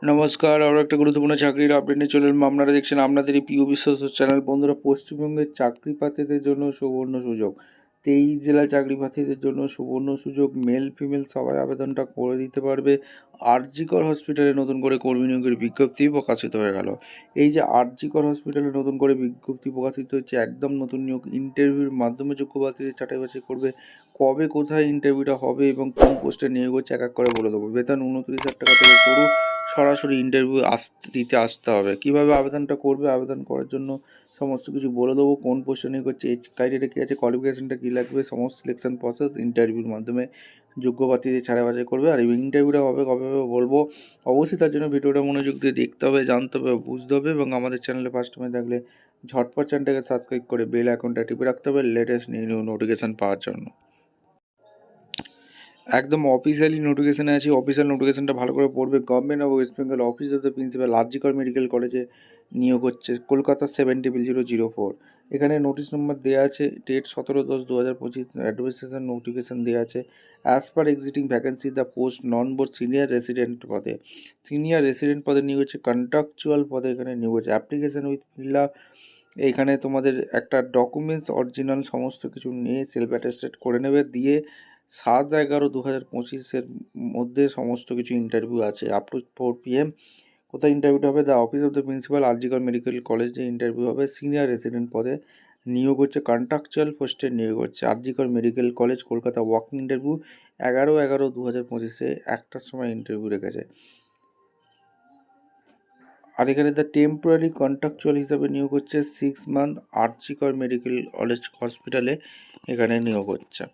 নমস্কার, আরও একটা গুরুত্বপূর্ণ চাকরির আপডেট নিয়ে চলে এলাম। আপনারা দেখছেন আপনাদের এই প্রিয় বিশ্বাস চ্যানেল। বন্ধুরা, পশ্চিমবঙ্গের চাকরি প্রার্থীদের জন্য সুবর্ণ সুযোগ। 23 জেলার চাকরি প্রার্থীদের জন্য সুবর্ণ সুযোগ। মেল ফিমেল সবাই আবেদনটা করে দিতে পারবে। আরজিকর হসপিটালে নতুন করে কর্মী নিয়োগের বিজ্ঞপ্তি প্রকাশিত হয়ে গেল। এই যে আরজিকর হসপিটালে নতুন করে বিজ্ঞপ্তি প্রকাশিত হচ্ছে, একদম নতুন নিয়োগ। ইন্টারভিউর মাধ্যমে যোগ্য প্রার্থীদের ছাঁটাই বাছাই করবে। কবে কোথায় ইন্টারভিউটা হবে এবং কোন পোস্টে নিয়োগ হচ্ছে এক এক করে বলে দেবো। বেতন 29,000 টাকা থেকে শুরু। সরাসরি ইন্টারভিউ দিতে আসতে হবে। কীভাবে আবেদনটা করবে, আবেদন করার জন্য সমস্ত কিছু বলে দেবো। কোন পোস্টে নিয়োগ হচ্ছে, এজ ক্রাইটেরিয়া কী আছে, কোয়ালিফিকেশানটা কী লাগবে, সমস্ত সিলেকশন প্রসেস, ইন্টারভিউর মাধ্যমে যোগ্য প্রার্থীদের ছাড়া বাছাই করবে। আর এই ইন্টারভিউটা হবে কবে হবে বলবো। অবশ্যই তার জন্য ভিডিওটা মনোযোগ দিয়ে দেখতে হবে, জানতে হবে, বুঝতে হবে এবং আমাদের চ্যানেলে ফার্স্ট টাইমে থাকলে ঝটপট চ্যানেলটাকে সাবস্ক্রাইব করে বেল আইকনটা টিপে রাখতে হবে লেটেস্ট নিউ নোটিফিকেশান পাওয়ার জন্য। একদম অফিসিয়ালি নোটিফিকেশানে আছে। অফিসিয়াল নোটিফিকেশানটা ভালো করে পড়বে। Government of West Bengal office of the principal RG Kar medical কলেজে নিয়োগ হচ্ছে, কলকাতা 70004। এখানে নোটিশ নম্বর দেওয়া আছে, ডেট 17/10/2025, অ্যাডমিনিস্ট্রেশন নোটিফিকেশান দেওয়া আছে। As per existing vacancy the post non board senior resident পদে, সিনিয়র রেসিডেন্ট পদে নিয়োগ হচ্ছে। কন্ট্রাকচুয়াল পদে এখানে নিয়োগ হচ্ছে। অ্যাপ্লিকেশান উইথ ফিল আপ, এইখানে তোমাদের একটা ডকুমেন্টস অরিজিনাল সমস্ত কিছু নিয়ে সেলফ অ্যাটেস্টেড করে নেবে, দিয়ে 7/11/2025 মধ্যে সমস্ত কিছু ইন্টারভিউ আছে আপ টু 4 PM। কোথায় ইন্টারভিউটা হবে? The office of the principal RG Kar medical কলেজে ইন্টারভিউ হবে। সিনিয়র রেসিডেন্ট পদে নিয়োগ হচ্ছে, কন্ট্রাকচুয়াল পোস্টে নিয়োগ হচ্ছে। RG Kar medical college Kolkata. Walking interview 11/11/2025 1টার সময় ইন্টারভিউ রেখেছে। আর এখানে দ্য টেম্পোরারি কন্ট্রাকচুয়াল হিসাবে নিয়োগ হচ্ছে 6 মান্থ আরজিকর মেডিকেল কলেজ হসপিটালে এখানে নিয়োগ হচ্ছে।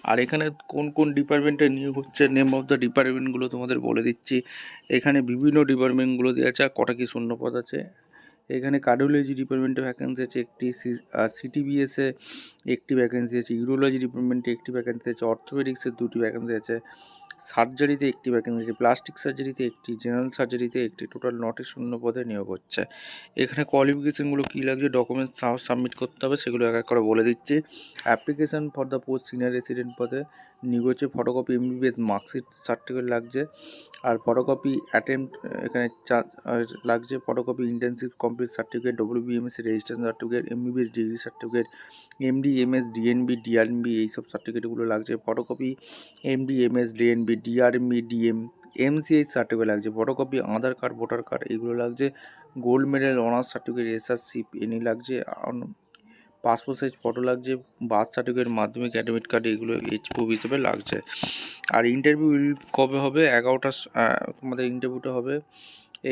আর এখানে কোন কোন ডিপার্টমেন্টে নিয়োগ হচ্ছে, নেম অফ দ্য ডিপার্টমেন্টগুলো তোমাদের বলে দিচ্ছি। এখানে বিভিন্ন ডিপার্টমেন্টগুলো দেওয়া আছে আর কটা কি শূন্যপদ আছে। এখানে কার্ডিওলজি ডিপার্টমেন্টে ভ্যাকেন্সি আছে একটি, সিটিবিএসে একটি ভ্যাকেন্সি আছে, ইউরোলজি ডিপার্টমেন্টে একটি ভ্যাকেন্সি আছে, অর্থোপেডিক্সে 2টি ভ্যাকেন্সি আছে, সার্জারিতে একটি ভ্যাকেন্সি আছে, প্লাস্টিক সার্জারিতে একটি, জেনারেল সার্জারিতে একটি, টোটাল 9টি শূন্য পদে নিয়োগ হচ্ছে। এখানে কোয়ালিফিকেশানগুলো কী লাগছে, ডকুমেন্টস সাবমিট করতে হবে, সেগুলো এক এক করে বলে দিচ্ছি। Application for the post senior resident পদে নিয়োগ হচ্ছে। ফটোকপি এমবিবিএস মার্কশিট সার্টিফিকেট লাগছে, আর ফটোকপি অ্যাটেম্প এখানে লাগছে। Photocopy internship complete certificate, WBMS registration certificate, MBBS degree certificate, MD MS DNB DRMB এইসব সার্টিফিকেটগুলো লাগছে। Photocopy MD MS DNB DRMB DM MCH certificate লাগছে। Photocopy আধার card, voter card এইগুলো লাগছে। Gold medal honours certificate SRC any লাগছে। Passport size photo লাগছে। Birth certificate, মাধ্যমিক admit card এগুলো proof হিসেবে লাগছে। আর ইন্টারভিউ কবে হবে? 11টা তোমাদের ইন্টারভিউটা হবে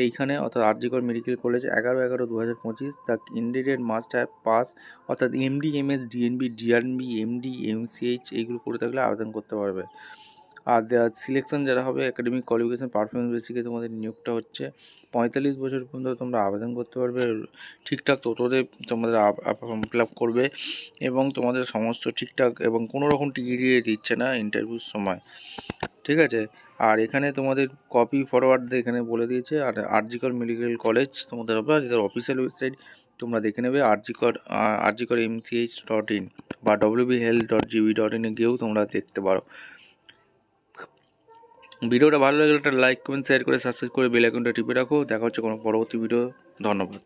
এইখানে, অর্থাৎ RG Kar medical college 11/11/2025। The candidate must have pass, অর্থাৎ MD MS DNB DRMB MD MCH এইগুলো করে থাকলে আবেদন করতে পারবে। আর সিলেকশন যারা হবে একাডেমিক কোয়ালিফিকেশান পারফরমেন্স বেসিকে তোমাদের নিয়োগটা হচ্ছে। 45 বছর পর্যন্ত তোমরা আবেদন করতে পারবে। ঠিকঠাক তোদের তোমাদের ফর্ম ফিল আপ করবে এবং তোমাদের সমস্ত ঠিকঠাক, এবং কোনো রকম টিকিট দিচ্ছে না ইন্টারভিউর সময়, ঠিক আছে। আর এখানে তোমাদের কপি ফরওয়ার্ড এখানে বলে দিয়েছে। আর আরজিকর মেডিকেল কলেজ তোমাদের হবে, আর এদের অফিসিয়াল ওয়েবসাইট তোমরা দেখে নেবে আরজিকর MCH.in বা wbhealth.gv.in গিয়েও তোমরা দেখতে পারো। ভিডিওটা ভালো লাগলে একটা লাইক কমেন্ট শেয়ার করে সাবস্ক্রাইব করে বেল আইকনটা টিপে রাখো। দেখা হচ্ছে কোনো পরবর্তী ভিডিও। ধন্যবাদ।